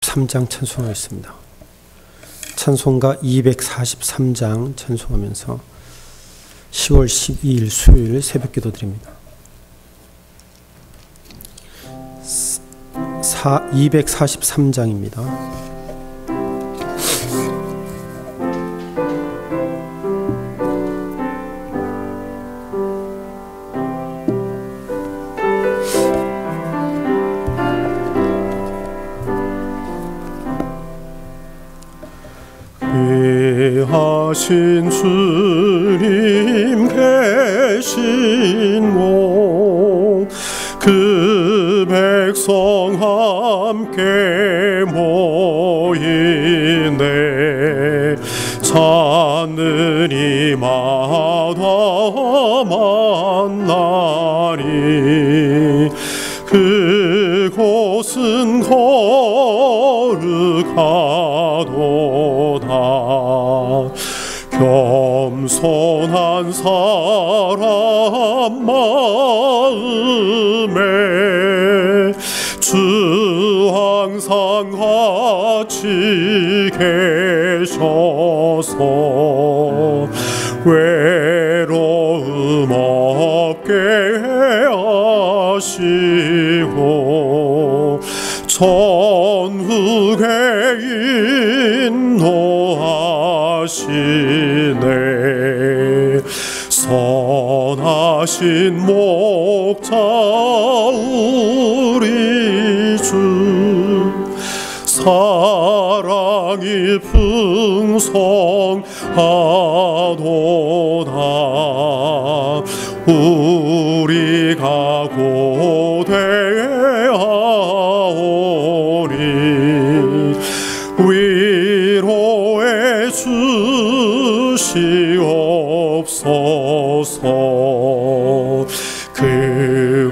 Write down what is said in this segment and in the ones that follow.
243장 찬송하겠습니다. 찬송가 243장 찬송하면서 10월 12일 수요일 새벽기도 드립니다. 243장입니다. 하신 주님 계신 곳 그 백성 함께 모이네 찾는 이마다 만나리 그곳은 거룩하도다 겸손한 사람 마음에 주 항상 같이 계셔서 외로움 없게 하시고 전후에 인도하시네 선하신 목자 우리 주 사랑이 풍성하도다 우리가 고대하오니 위로해 주시옵소서 그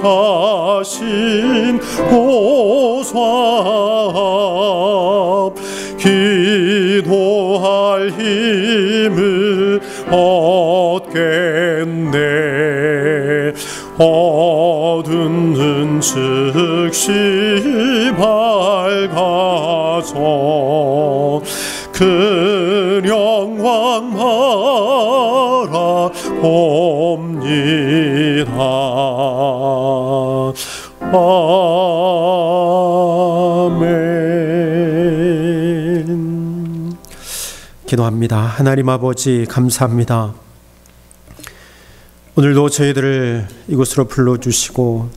거룩하신 보좌 앞 기도할 힘을 얻겠네 얻은 즉시 밝아져 그 영광 바라봅니다. 아멘. 기도합니다. 하나님 아버지 감사합니다. 오늘도 저희들을 이곳으로 불러주시고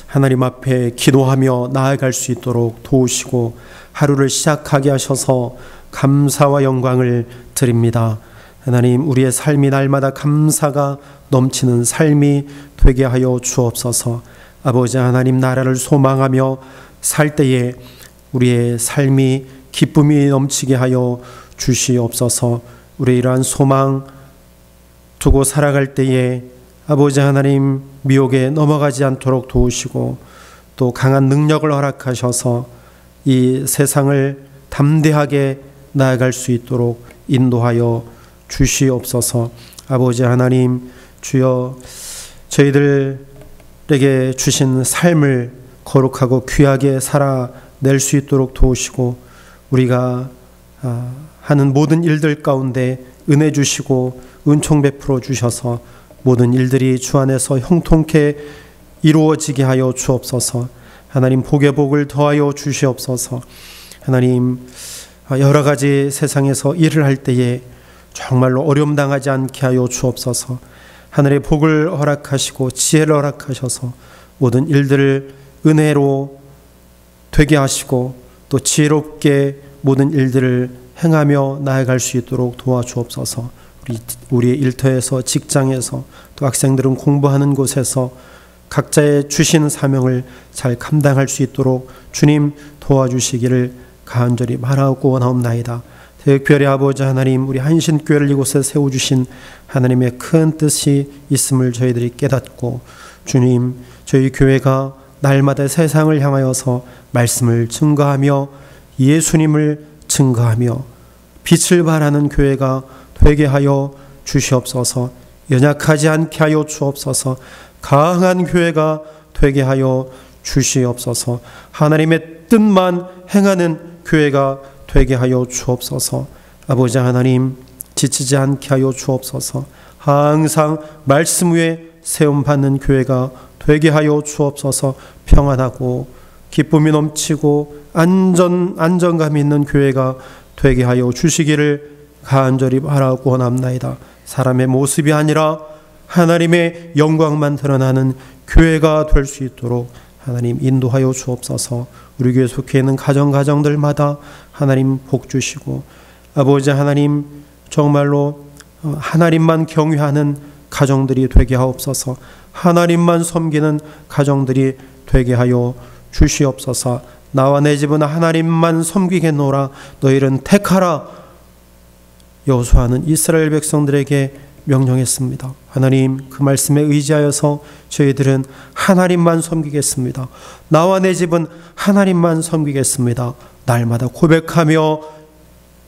하나님 앞에 기도하며 나아갈 수 있도록 도우시고 하루를 시작하게 하셔서 감사와 영광을 드립니다. 하나님 우리의 삶이 날마다 감사가 넘치는 삶이 되게 하여 주옵소서. 아버지 하나님 나라를 소망하며 살 때에 우리의 삶이 기쁨이 넘치게 하여 주시옵소서. 우리의 이러한 소망 두고 살아갈 때에 아버지 하나님 미혹에 넘어가지 않도록 도우시고 또 강한 능력을 허락하셔서 이 세상을 담대하게 나아갈 수 있도록 인도하여 주시옵소서. 아버지 하나님 주여 저희들에게 주신 삶을 거룩하고 귀하게 살아낼 수 있도록 도우시고 우리가 하는 모든 일들 가운데 은혜 주시고 은총 베풀어 주셔서 모든 일들이 주 안에서 형통케 이루어지게 하여 주옵소서. 하나님 복의 복을 더하여 주시옵소서. 하나님 여러 가지 세상에서 일을 할 때에 정말로 어려움 당하지 않게 하여 주옵소서. 하늘의 복을 허락하시고 지혜를 허락하셔서 모든 일들을 은혜로 되게 하시고 또 지혜롭게 모든 일들을 행하며 나아갈 수 있도록 도와주옵소서. 우리의 일터에서 직장에서 또 학생들은 공부하는 곳에서 각자의 주신 사명을 잘 감당할 수 있도록 주님 도와주시기를 간절히 바라고 원하옵나이다. 특별히 아버지 하나님 우리 한신교회를 이곳에 세워주신 하나님의 큰 뜻이 있음을 저희들이 깨닫고 주님 저희 교회가 날마다 세상을 향하여서 말씀을 증거하며 예수님을 증거하며 빛을 발하는 교회가 되게 하여 주시옵소서. 연약하지 않게 하여 주옵소서. 강한 교회가 되게 하여 주시옵소서. 하나님의 뜻만 행하는 교회가 되게 하여 주옵소서. 아버지 하나님, 지치지 않게 하여 주옵소서. 항상 말씀 위에 세움받는 교회가 되게 하여 주옵소서. 평안하고 기쁨이 넘치고 안정감 있는 교회가 되게 하여 주시기를 간절히 바라고 원합나이다. 사람의 모습이 아니라 하나님의 영광만 드러나는 교회가 될 수 있도록 하나님 인도하여 주옵소서. 우리 교회 속해 있는 가정들마다 하나님 복 주시고, 아버지 하나님 정말로 하나님만 경외하는 가정들이 되게 하옵소서. 하나님만 섬기는 가정들이 되게 하여 주시옵소서. 나와 내 집은 하나님만 섬기겠노라. 너희는 택하라. 여호수아는 이스라엘 백성들에게 명령했습니다. 하나님, 그 말씀에 의지하여서 저희들은 하나님만 섬기겠습니다. 나와 내 집은 하나님만 섬기겠습니다. 날마다 고백하며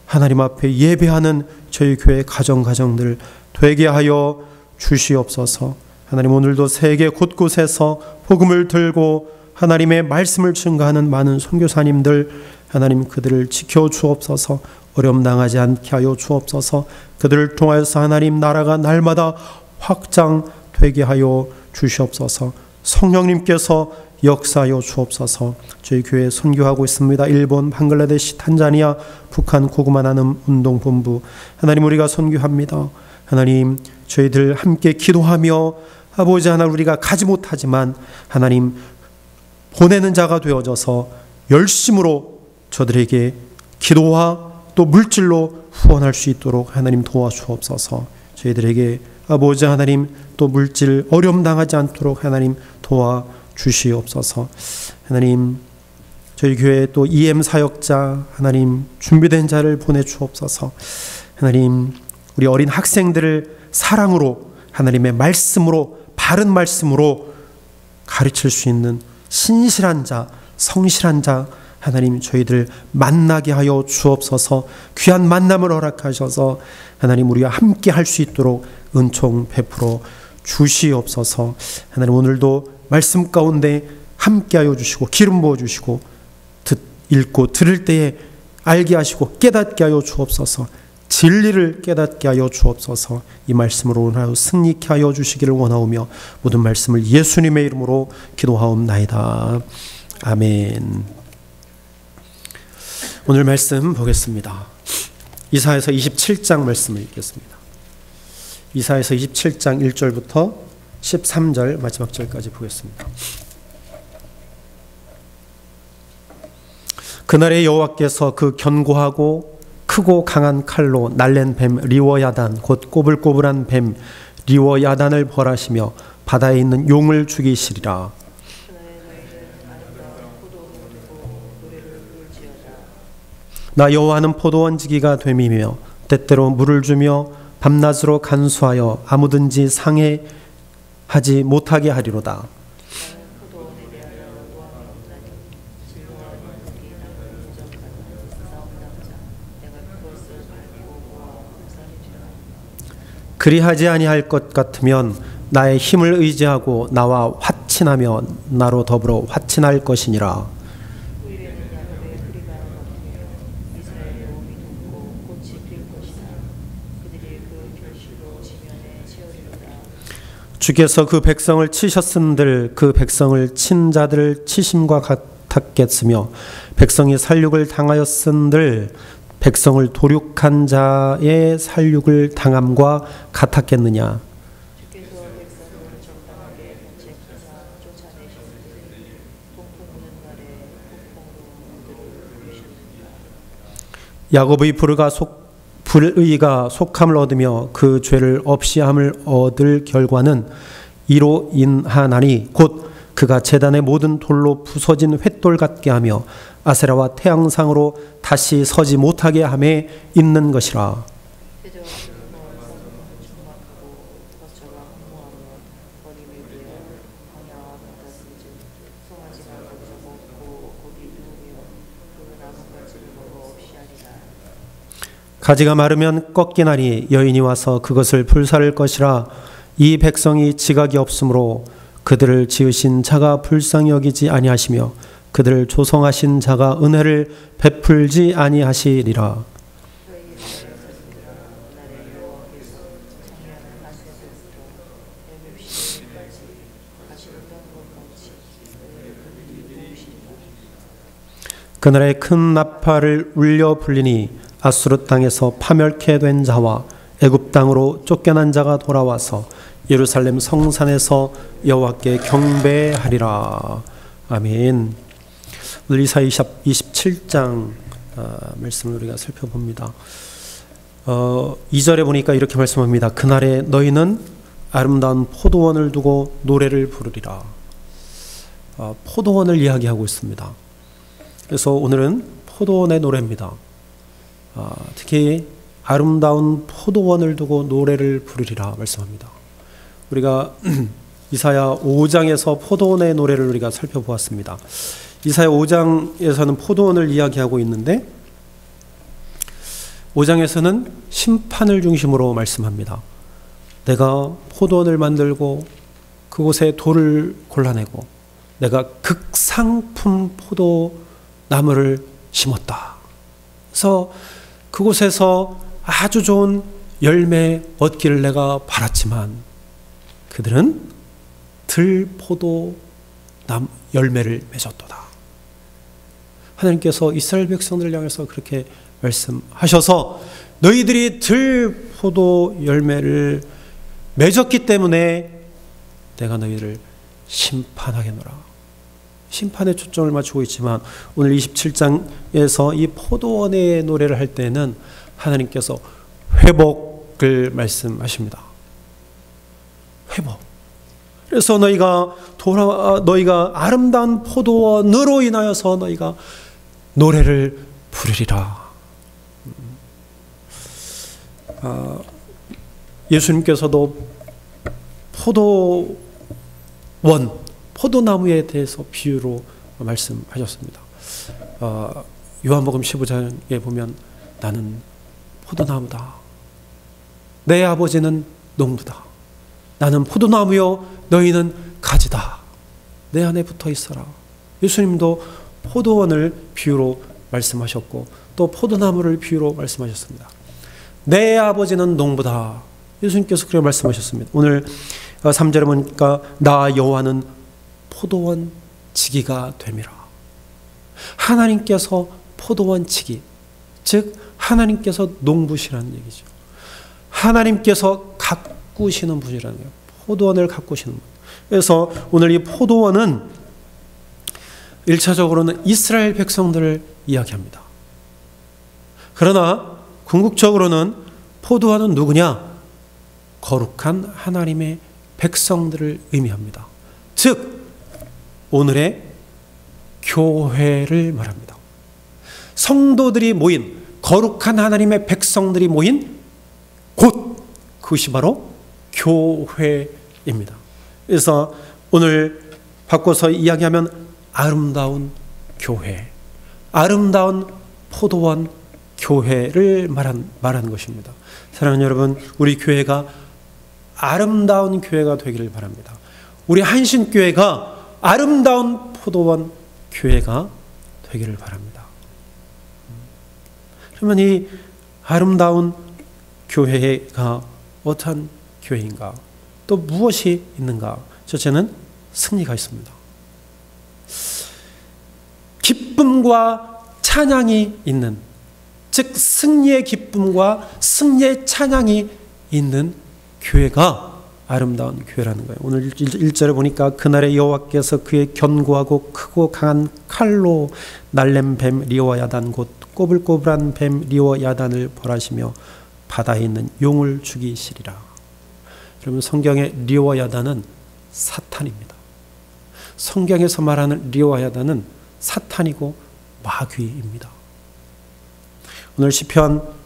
하나님 앞에 예배하는 저희 교회 가정들 되게 하여 주시옵소서. 하나님, 오늘도 세계 곳곳에서 복음을 들고 하나님의 말씀을 증거하는 많은 선교사님들, 하나님 그들을 지켜 주옵소서. 어려움 당하지 않게 하여 주옵소서. 그들을 통하여서 하나님 나라가 날마다 확장되게 하여 주시옵소서. 성령님께서 역사하여 주옵소서. 저희 교회 선교하고 있습니다. 일본, 방글라데시, 탄자니아, 북한 고구마 나눔 운동본부, 하나님 우리가 선교합니다. 하나님, 저희들 함께 기도하며 아버지 하나님, 우리가 가지 못하지만 하나님 보내는 자가 되어져서 열심으로 저들에게 기도와 또 물질로 후원할 수 있도록 하나님 도와주옵소서. 저희들에게 아버지 하나님 또 물질 어려움 당하지 않도록 하나님 도와주시옵소서. 하나님, 저희 교회에 또 EM 사역자 하나님 준비된 자를 보내주옵소서. 하나님, 우리 어린 학생들을 사랑으로 하나님의 말씀으로, 바른 말씀으로 가르칠 수 있는 신실한 자, 성실한 자 하나님 저희들 만나게 하여 주옵소서. 귀한 만남을 허락하셔서 하나님 우리와 함께 할 수 있도록 은총 베풀어 주시옵소서. 하나님, 오늘도 말씀 가운데 함께 하여 주시고 기름 부어 주시고 읽고 들을 때에 알게 하시고 깨닫게 하여 주옵소서. 진리를 깨닫게 하여 주옵소서. 이 말씀으로 오늘 승리케 하여 주시기를 원하오며 모든 말씀을 예수님의 이름으로 기도하옵나이다. 아멘. 오늘 말씀 보겠습니다. 이사야서 27장 말씀을 읽겠습니다. 이사야서 27장 1절부터 13절 마지막 절까지 보겠습니다. 그날에 여호와께서 그 견고하고 크고 강한 칼로 날랜 뱀 리워야단, 곧 꼬불꼬불한 뱀 리워야단을 벌하시며 바다에 있는 용을 죽이시리라. 나 여호와는 포도원지기가 됨이며 때때로 물을 주며 밤낮으로 간수하여 아무든지 상해하지 못하게 하리로다. 그리하지 아니할 것 같으면 나의 힘을 의지하고 나와 화친하며 나로 더불어 화친할 것이니라. 주께서 그 백성을 치셨은들 그 백성을 친 자들을 치심과 같았겠으며 백성이 살육을 당하였은들 백성을 도륙한 자의 살육을 당함과 같았겠느냐. 야곱의 불의가 속함을 얻으며 그 죄를 없이함을 얻을 결과는 이로 인하나니 곧 그가 제단의 모든 돌로 부서진 횃돌 같게 하며 아세라와 태양상으로 다시 서지 못하게 함에 있는 것이라. 가지가 마르면 꺾이나니 여인이 와서 그것을 불사를 것이라. 이 백성이 지각이 없으므로 그들을 지으신 자가 불쌍히 여기지 아니하시며 그들을 조성하신 자가 은혜를 베풀지 아니하시리라. 그날에 큰 나팔을 울려 불리니 아수르 땅에서 파멸케 된 자와 애굽 땅으로 쫓겨난 자가 돌아와서 예루살렘 성산에서 여호와께 경배하리라. 아멘. 오늘 이사야 27장 말씀을 우리가 살펴봅니다. 2절에 보니까 이렇게 말씀합니다. 그날에 너희는 아름다운 포도원을 두고 노래를 부르리라. 포도원을 이야기하고 있습니다. 그래서 오늘은 포도원의 노래입니다. 특히 아름다운 포도원을 두고 노래를 부르리라 말씀합니다. 우리가 이사야 5장에서 포도원의 노래를 우리가 살펴보았습니다. 이사야 5장에서는 포도원을 이야기하고 있는데 5장에서는 심판을 중심으로 말씀합니다. 내가 포도원을 만들고 그곳에 돌을 골라내고 내가 극상품 포도나무를 심었다. 그래서 그곳에서 아주 좋은 열매 얻기를 내가 바랐지만 그들은 들포도 열매를 맺었도다. 하나님께서 이스라엘 백성들을 향해서 그렇게 말씀하셔서 너희들이 들포도 열매를 맺었기 때문에 내가 너희를 심판하겠노라. 심판에 초점을 맞추고 있지만 오늘 27장에서 이 포도원의 노래를 할 때는 하나님께서 회복을 말씀하십니다. 회복. 그래서 너희가 아름다운 포도원으로 인하여서 너희가 노래를 부르리라. 예수님께서도 포도나무에 대해서 비유로 말씀하셨습니다. 요한복음 15장에 보면 나는 포도나무다. 내 아버지는 농부다. 나는 포도나무요 너희는 가지다. 내 안에 붙어 있어라. 예수님도 포도원을 비유로 말씀하셨고 또 포도나무를 비유로 말씀하셨습니다. 내 아버지는 농부다. 예수님께서 그렇게 말씀하셨습니다. 오늘 3절에 보니까 나 여호와는 포도원 지기가 됨이라. 하나님께서 포도원 지기, 즉 하나님께서 농부시라는 얘기죠. 하나님께서 가꾸시는 분이라는 거예요. 포도원을 가꾸시는 분. 그래서 오늘 이 포도원은 1차적으로는 이스라엘 백성들을 이야기합니다. 그러나 궁극적으로는 포도원은 누구냐? 거룩한 하나님의 백성들을 의미합니다. 즉 오늘의 교회를 말합니다. 성도들이 모인, 거룩한 하나님의 백성들이 모인 곳, 그것이 바로 교회입니다. 그래서 오늘 바꿔서 이야기하면 아름다운 교회, 아름다운 포도원 교회를 말하는 것입니다. 사랑하는 여러분, 우리 교회가 아름다운 교회가 되기를 바랍니다. 우리 한신교회가 아름다운 포도원 교회가 되기를 바랍니다. 그러면 이 아름다운 교회가 어떠한 교회인가? 또 무엇이 있는가? 첫째는 승리가 있습니다. 기쁨과 찬양이 있는, 즉 승리의 기쁨과 승리의 찬양이 있는 교회가 아름다운 교회라는 거예요. 오늘 1절에 보니까 그날에 여호와께서 그의 견고하고 크고 강한 칼로 날렘 뱀 리와 야단 곧 꼬불꼬불한 뱀 리와 야단을 벌하시며 바다에 있는 용을 죽이시리라. 여러분, 성경의 리와 야단은 사탄입니다. 성경에서 말하는 리와 야단은 사탄이고 마귀입니다. 오늘 시편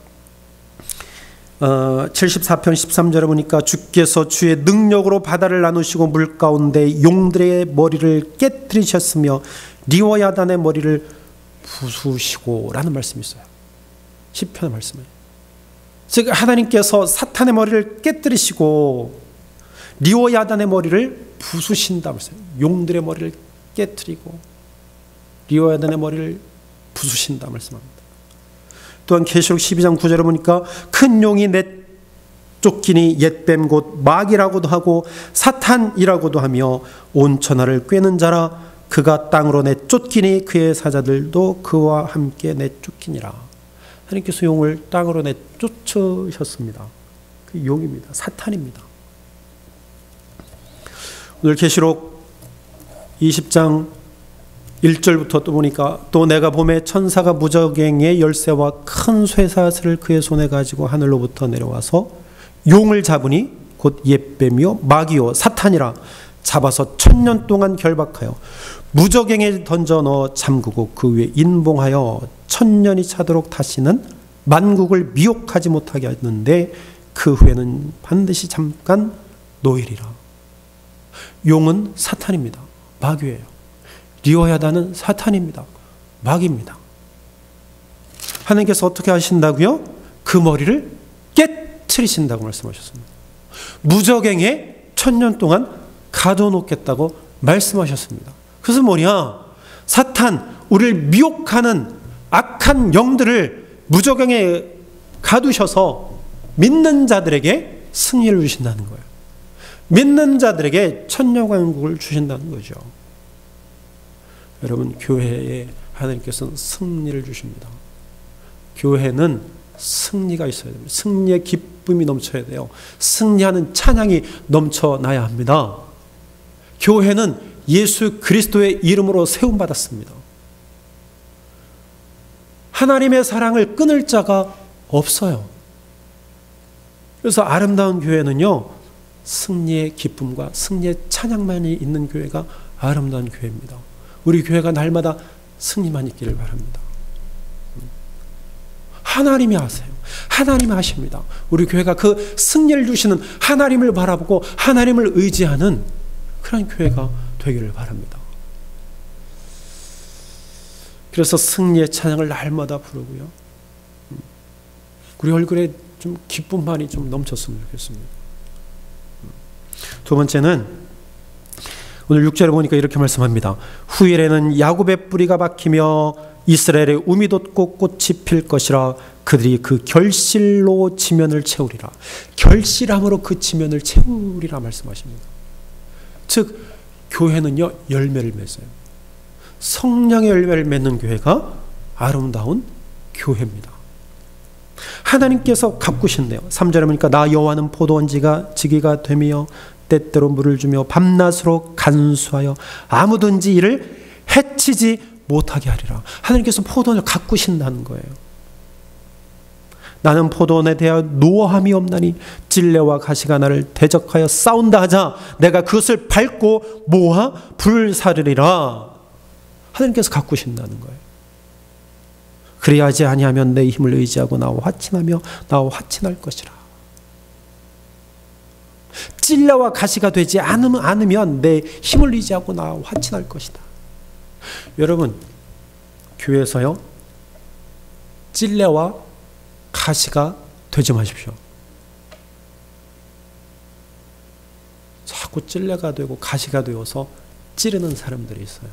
74편 13절에 보니까 주께서 주의 능력으로 바다를 나누시고 물 가운데 용들의 머리를 깨뜨리셨으며 리와 야단의 머리를 부수시고 라는 말씀이 있어요. 시편의 말씀이에요. 즉 하나님께서 사탄의 머리를 깨뜨리시고 리와 야단의 머리를 부수신다고 했어요. 용들의 머리를 깨뜨리고 리오야단의 머리를 부수신다 말씀합니다. 또한 계시록 12장 9절에 보니까 큰 용이 내쫓기니 옛뱀 곧 마귀라고도 하고 사탄이라고도 하며 온 천하를 꿰는 자라. 그가 땅으로 내쫓기니 그의 사자들도 그와 함께 내쫓기니라. 하나님께서 용을 땅으로 내쫓으셨습니다. 그 용입니다. 사탄입니다. 오늘 계시록 20장 1절부터 또 보니까 또 내가 봄에 천사가 무저갱의 열쇠와 큰 쇠사슬을 그의 손에 가지고 하늘로부터 내려와서 용을 잡으니 곧 옛뱀이요 마귀요 사탄이라. 잡아서 1000년 동안 결박하여 무저갱에 던져 넣어 잠그고 그 위에 인봉하여 1000년이 차도록 다시는 만국을 미혹하지 못하게 하는데 그 후에는 반드시 잠깐 놓이리라. 용은 사탄입니다. 마귀예요. 리오야단은 사탄입니다. 마귀입니다. 하나님께서 어떻게 하신다고요? 그 머리를 깨트리신다고 말씀하셨습니다. 무저갱에 1000년 동안 가둬놓겠다고 말씀하셨습니다. 그래서 뭐냐? 사탄, 우리를 미혹하는 악한 영들을 무저갱에 가두셔서 믿는 자들에게 승리를 주신다는 거예요. 믿는 자들에게 천년왕국을 주신다는 거죠. 여러분, 교회에 하나님께서는 승리를 주십니다. 교회는 승리가 있어야 됩니다. 승리의 기쁨이 넘쳐야 돼요. 승리하는 찬양이 넘쳐나야 합니다. 교회는 예수 그리스도의 이름으로 세움받았습니다. 하나님의 사랑을 끊을 자가 없어요. 그래서 아름다운 교회는요, 승리의 기쁨과 승리의 찬양만이 있는 교회가 아름다운 교회입니다. 우리 교회가 날마다 승리만 있기를 바랍니다. 하나님이 하세요. 하나님이 하십니다. 우리 교회가 그 승리를 주시는 하나님을 바라보고 하나님을 의지하는 그런 교회가 되기를 바랍니다. 그래서 승리의 찬양을 날마다 부르고요. 우리 얼굴에 좀 기쁨만이 좀 넘쳤으면 좋겠습니다. 두 번째는 오늘 6절에 보니까 이렇게 말씀합니다. 후일에는 야곱의 뿌리가 박히며 이스라엘의 우미 돋고 꽃이 필 것이라. 그들이 그 결실로 지면을 채우리라. 결실함으로 그 지면을 채우리라 말씀하십니다. 즉 교회는요, 열매를 맺어요. 성령의 열매를 맺는 교회가 아름다운 교회입니다. 하나님께서 가꾸신대요. 3절에 보니까 나 여호와는 포도원지가 지기가 되며 때때로 물을 주며 밤낮으로 간수하여 아무든지 이를 해치지 못하게 하리라. 하나님께서 포도원을 가꾸신다는 거예요. 나는 포도원에 대하여 노함이 없나니 찔레와 가시가 나를 대적하여 싸운다 하자 내가 그것을 밟고 모아 불사르리라. 하나님께서 가꾸신다는 거예요. 그리하지 아니하면 내 힘을 의지하고 나와 화친하며 나와 화친할 것이라. 찔레와 가시가 되지 않으면 내 힘을 의지하고 나와 화친할 것이다. 여러분, 교회에서요, 찔레와 가시가 되지 마십시오. 자꾸 찔레가 되고 가시가 되어서 찌르는 사람들이 있어요.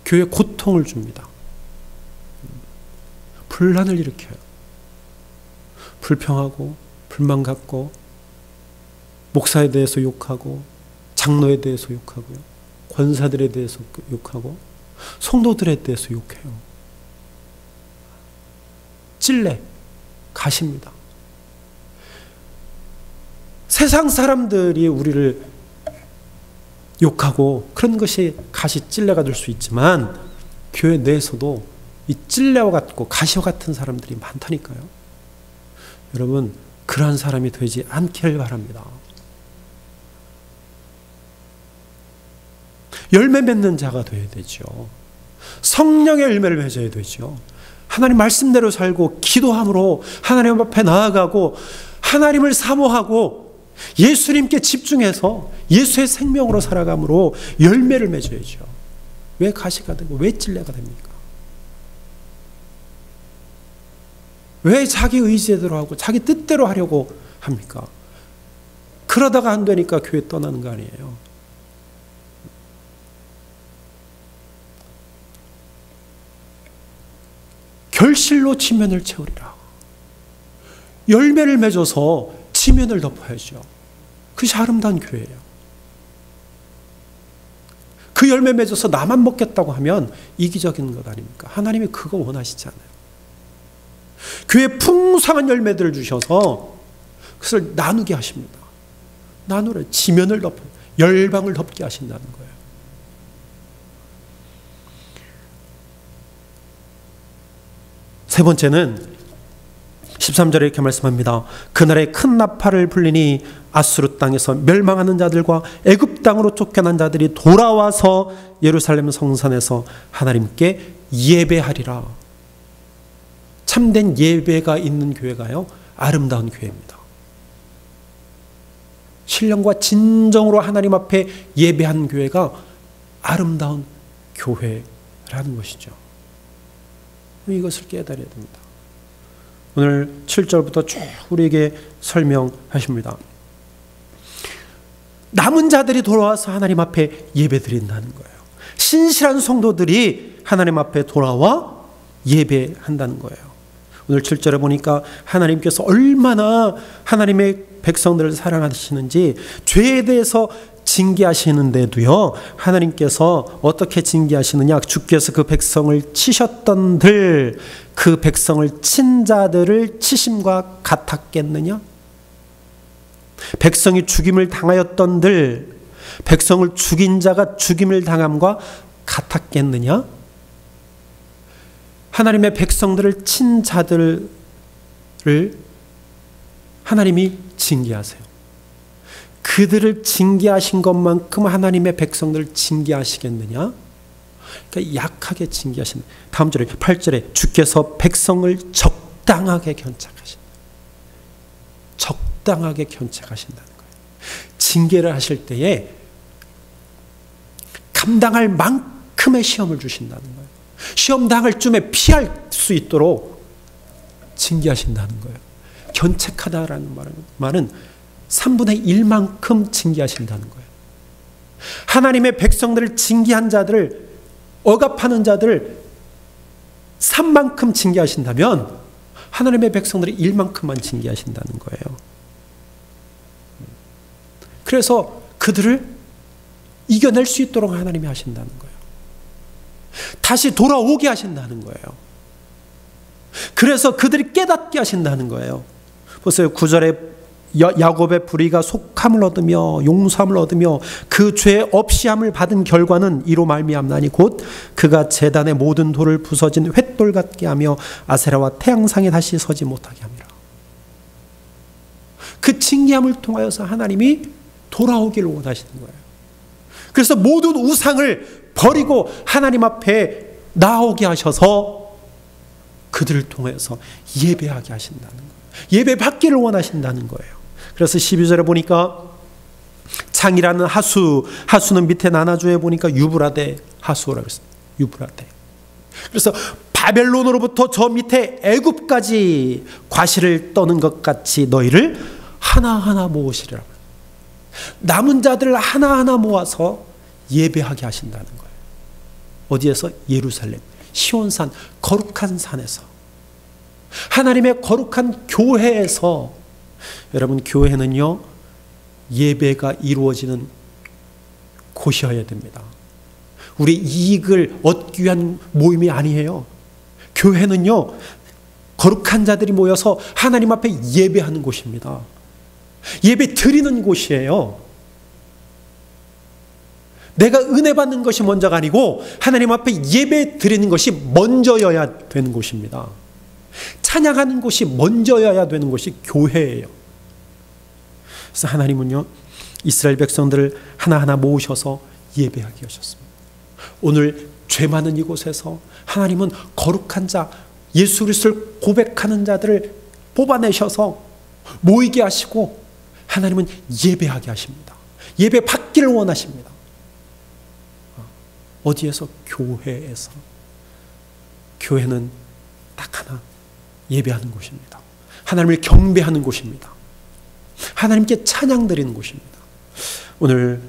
교회에 고통을 줍니다. 분란을 일으켜요. 불평하고 불만 갖고 목사에 대해서 욕하고 장로에 대해서 욕하고요. 권사들에 대해서 욕하고 성도들에 대해서 욕해요. 찔레, 가시입니다. 세상 사람들이 우리를 욕하고 그런 것이 가시 찔레가 될 수 있지만 교회 내에서도 이 찔레와 같고 가시와 같은 사람들이 많다니까요. 여러분, 그러한 사람이 되지 않기를 바랍니다. 열매 맺는 자가 되어야 되죠. 성령의 열매를 맺어야 되죠. 하나님 말씀대로 살고 기도함으로 하나님 앞에 나아가고 하나님을 사모하고 예수님께 집중해서 예수의 생명으로 살아감으로 열매를 맺어야죠. 왜 가시가 되고 왜 찔레가 됩니까? 왜 자기 의지대로 하고 자기 뜻대로 하려고 합니까? 그러다가 안 되니까 교회 떠나는 거 아니에요. 결실로 지면을 채우리라. 열매를 맺어서 지면을 덮어야죠. 그것이 아름다운 교회예요. 그 열매 맺어서 나만 먹겠다고 하면 이기적인 것 아닙니까? 하나님이 그거 원하시지 않아요. 교회에 풍성한 열매들을 주셔서 그것을 나누게 하십니다. 나누래. 지면을 덮어, 열방을 덮게 하신다는 거예요. 세 번째는 13절에 이렇게 말씀합니다. 그날에 큰 나팔을 불리니 아수르 땅에서 멸망하는 자들과 애굽 땅으로 쫓겨난 자들이 돌아와서 예루살렘 성산에서 하나님께 예배하리라. 참된 예배가 있는 교회가요, 아름다운 교회입니다. 신령과 진정으로 하나님 앞에 예배한 교회가 아름다운 교회라는 것이죠. 이것을 깨달아야 됩니다. 오늘 7절부터 쭉 우리에게 설명하십니다. 남은 자들이 돌아와서 하나님 앞에 예배 드린다는 거예요. 신실한 성도들이 하나님 앞에 돌아와 예배한다는 거예요. 오늘 7절에 보니까 하나님께서 얼마나 하나님의 백성들을 사랑하시는지, 죄에 대해서 징계하시는데도요, 하나님께서 어떻게 징계하시느냐. 주께서 그 백성을 치셨던들, 그 백성을 친 자들을 치심과 같았겠느냐? 백성이 죽임을 당하였던들, 백성을 죽인 자가 죽임을 당함과 같았겠느냐? 하나님의 백성들을 친 자들을 하나님이 징계하세요. 그들을 징계하신 것만큼 하나님의 백성들을 징계하시겠느냐? 그러니까 약하게 징계하신다. 다음 절에 8절에 주께서 백성을 적당하게 견책하신다. 적당하게 견책하신다는 거예요. 징계를 하실 때에 감당할 만큼의 시험을 주신다는 거예요. 시험 당할 쯤에 피할 수 있도록 징계하신다는 거예요. 견책하다라는 말은 3분의 1만큼 징계하신다는 거예요. 하나님의 백성들을 징계한 자들을, 억압하는 자들을 3만큼 징계하신다면 하나님의 백성들이 1만큼만 징계하신다는 거예요. 그래서 그들을 이겨낼 수 있도록 하나님이 하신다는 거예요. 다시 돌아오게 하신다는 거예요. 그래서 그들이 깨닫게 하신다는 거예요. 보세요. 9절에 야곱의 불의가 속함을 얻으며 용서함을 얻으며 그 죄 없이함을 받은 결과는 이로 말미암나니 곧 그가 제단의 모든 돌을 부서진 횃돌 같게 하며 아세라와 태양상에 다시 서지 못하게 함이라. 그 징계함을 통하여서 하나님이 돌아오기를 원하시는 거예요. 그래서 모든 우상을 버리고 하나님 앞에 나오게 하셔서 그들을 통해서 예배하게 하신다는 거예요. 예배 받기를 원하신다는 거예요. 그래서 12절에 보니까 창이라는 하수는 밑에 나눠주에 보니까 유브라데 하수라고 했습니다. 유브라데. 그래서 바벨론으로부터 저 밑에 애굽까지 과실을 떠는 것 같이 너희를 하나하나 모으시리라. 남은 자들을 하나하나 모아서 예배하게 하신다는 거예요. 어디에서? 예루살렘, 시온산, 거룩한 산에서, 하나님의 거룩한 교회에서. 여러분, 교회는요, 예배가 이루어지는 곳이어야 됩니다. 우리 이익을 얻기 위한 모임이 아니에요. 교회는요, 거룩한 자들이 모여서 하나님 앞에 예배하는 곳입니다. 예배 드리는 곳이에요. 내가 은혜 받는 것이 먼저가 아니고 하나님 앞에 예배 드리는 것이 먼저여야 되는 곳입니다. 찬양하는 곳이 먼저여야 되는 곳이 교회예요. 그래서 하나님은요, 이스라엘 백성들을 하나하나 모으셔서 예배하게 하셨습니다. 오늘 죄 많은 이곳에서 하나님은 거룩한 자, 예수 그리스도를 고백하는 자들을 뽑아내셔서 모이게 하시고 하나님은 예배하게 하십니다. 예배 받기를 원하십니다. 어디에서? 교회에서. 교회는 딱 하나, 예배하는 곳입니다. 하나님을 경배하는 곳입니다. 하나님께 찬양 드리는 곳입니다. 오늘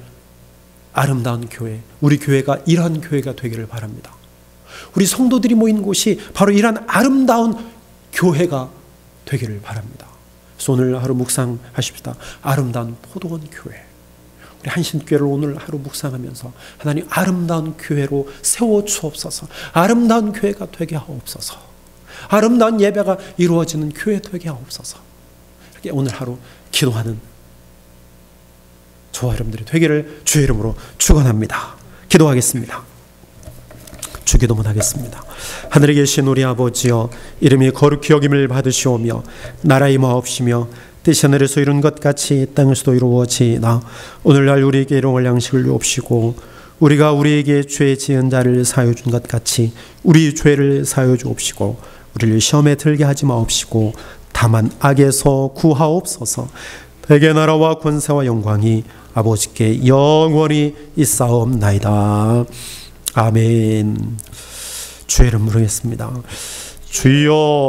아름다운 교회, 우리 교회가 이러한 교회가 되기를 바랍니다. 우리 성도들이 모인 곳이 바로 이러한 아름다운 교회가 되기를 바랍니다. 그래서 오늘 하루 묵상하십시다. 아름다운 포도원 교회. 우리 한신교회를 오늘 하루 묵상하면서 하나님 아름다운 교회로 세워주옵소서. 아름다운 교회가 되게 하옵소서. 아름다운 예배가 이루어지는 교회 되게 하옵소서. 이렇게 오늘 하루 기도하는 저와 여러분들이 되기를 주의 이름으로 축원합니다. 기도하겠습니다. 주기도문 하겠습니다. 하늘에 계신 우리 아버지여, 이름이 거룩히 여김을 받으시오며 나라의 마옵시며 뜻이 하늘에서 이룬 것 같이 땅에서도 이루어지이다. 오늘날 우리에게 일용할 양식을 주옵시고 우리가 우리에게 죄 지은 자를 사하여 준 것 같이 우리 죄를 사하여 주옵시고 우리를 시험에 들게 하지 마옵시고 다만 악에서 구하옵소서. 대개 나라와 권세와 영광이 아버지께 영원히 있사옵나이다. 아멘. 주의 이름 부르겠습니다. 주여